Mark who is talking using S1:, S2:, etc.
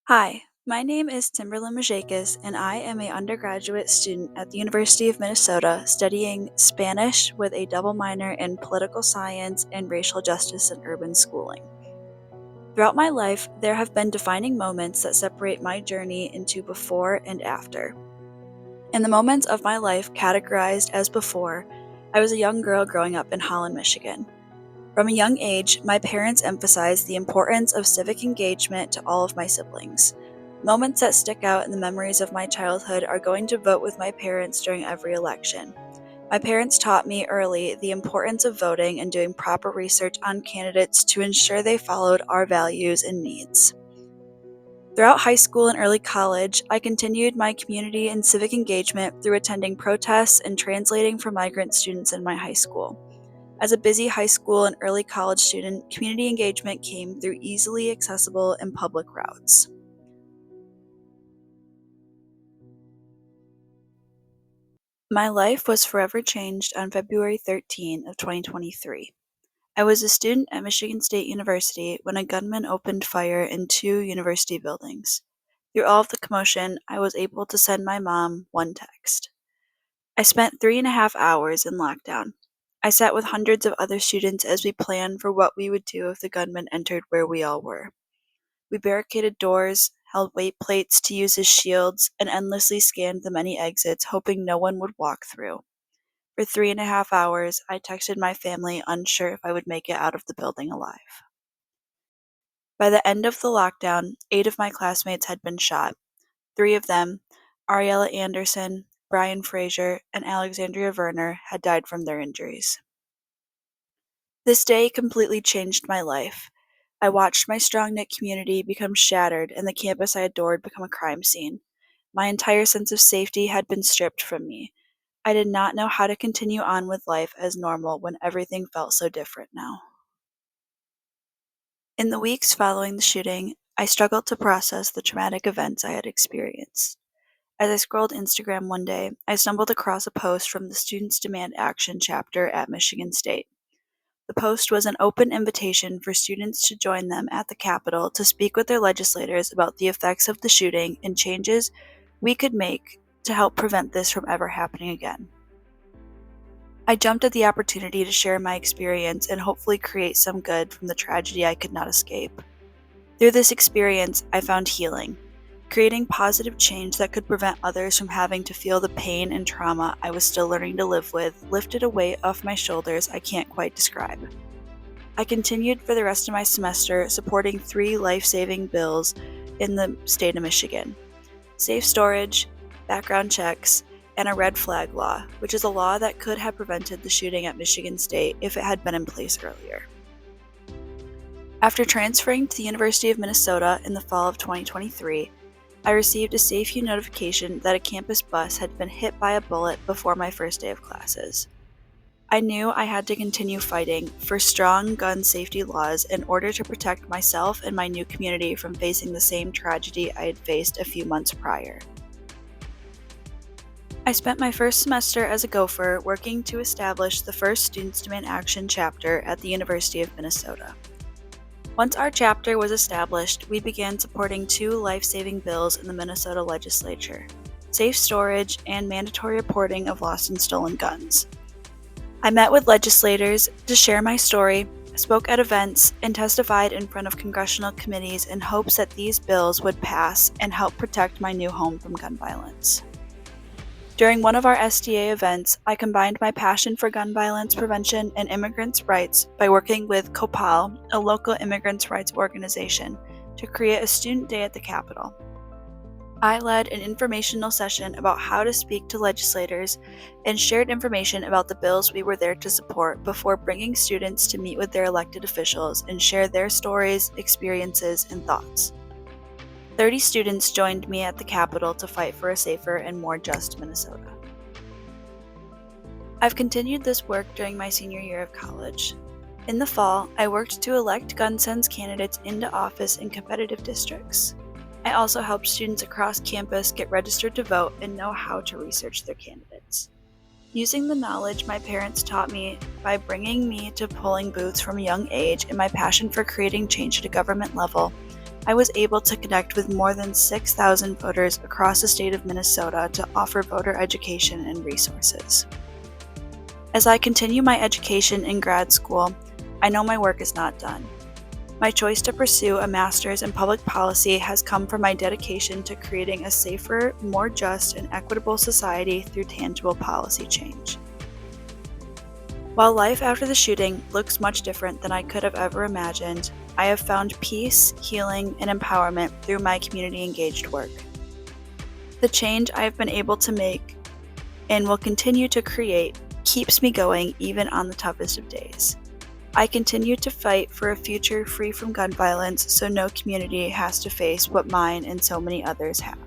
S1: Hi, my name is Timberlyn, and I am an undergraduate student at the University of Minnesota studying Spanish with a double minor in political science and racial justice and urban schooling. Throughout my life, there have been defining moments that separate my journey into before and after. In the moments of my life categorized as before, I was a young girl growing up in Holland, Michigan. From a young age, my parents emphasized the importance of civic engagement to all of my siblings. Moments that stick out in the memories of my childhood are going to vote with my parents during every election. My parents taught me early the importance of voting and doing proper research on candidates to ensure they followed our values and needs. Throughout high school and early college, I continued my community and civic engagement through attending protests and translating for migrant students in my high school. As a busy high school and early college student, community engagement came through easily accessible and public routes. My life was forever changed on February 13 of 2023. I was a student at Michigan State University when a gunman opened fire in two university buildings. Through all of the commotion, I was able to send my mom one text. I spent 3.5 hours in lockdown. I sat with hundreds of other students as we planned for what we would do if the gunman entered where we all were. We barricaded doors, held weight plates to use as shields, and endlessly scanned the many exits, hoping no one would walk through. For 3.5 hours, I texted my family, unsure if I would make it out of the building alive. By the end of the lockdown, 8 of my classmates had been shot. 3 of them, Ariella Anderson, Brian Fraser, and Alexandria Verner, had died from their injuries. This day completely changed my life. I watched my strong knit community become shattered and the campus I adored become a crime scene. My entire sense of safety had been stripped from me. I did not know how to continue on with life as normal when everything felt so different now. In the weeks following the shooting, I struggled to process the traumatic events I had experienced. As I scrolled Instagram one day, I stumbled across a post from the Students Demand Action chapter at Michigan State. The post was an open invitation for students to join them at the Capitol to speak with their legislators about the effects of the shooting and changes we could make to help prevent this from ever happening again. I jumped at the opportunity to share my experience and hopefully create some good from the tragedy I could not escape. Through this experience, I found healing. Creating positive change that could prevent others from having to feel the pain and trauma I was still learning to live with lifted a weight off my shoulders I can't quite describe. I continued for the rest of my semester supporting 3 life-saving bills in the state of Michigan: safe storage, background checks, and a red flag law, which is a law that could have prevented the shooting at Michigan State if it had been in place earlier. After transferring to the University of Minnesota in the fall of 2023, I received a SafeU notification that a campus bus had been hit by a bullet before my first day of classes. I knew I had to continue fighting for strong gun safety laws in order to protect myself and my new community from facing the same tragedy I had faced a few months prior. I spent my first semester as a gopher working to establish the first Students Demand Action chapter at the University of Minnesota. Once our chapter was established, we began supporting 2 life-saving bills in the Minnesota legislature: safe storage and mandatory reporting of lost and stolen guns. I met with legislators to share my story, spoke at events, and testified in front of congressional committees in hopes that these bills would pass and help protect my new home from gun violence. During one of our SDA events, I combined my passion for gun violence prevention and immigrants' rights by working with COPAL, a local immigrants' rights organization, to create a student day at the Capitol. I led an informational session about how to speak to legislators and shared information about the bills we were there to support before bringing students to meet with their elected officials and share their stories, experiences, and thoughts. 30 students joined me at the Capitol to fight for a safer and more just Minnesota. I've continued this work during my senior year of college. In the fall, I worked to elect gun sense candidates into office in competitive districts. I also helped students across campus get registered to vote and know how to research their candidates. Using the knowledge my parents taught me by bringing me to polling booths from a young age and my passion for creating change at a government level, I was able to connect with more than 6,000 voters across the state of Minnesota to offer voter education and resources. As I continue my education in grad school, I know my work is not done. My choice to pursue a master's in public policy has come from my dedication to creating a safer, more just, and equitable society through tangible policy change. While life after the shooting looks much different than I could have ever imagined, I have found peace, healing, and empowerment through my community-engaged work. The change I have been able to make and will continue to create keeps me going even on the toughest of days. I continue to fight for a future free from gun violence so no community has to face what mine and so many others have.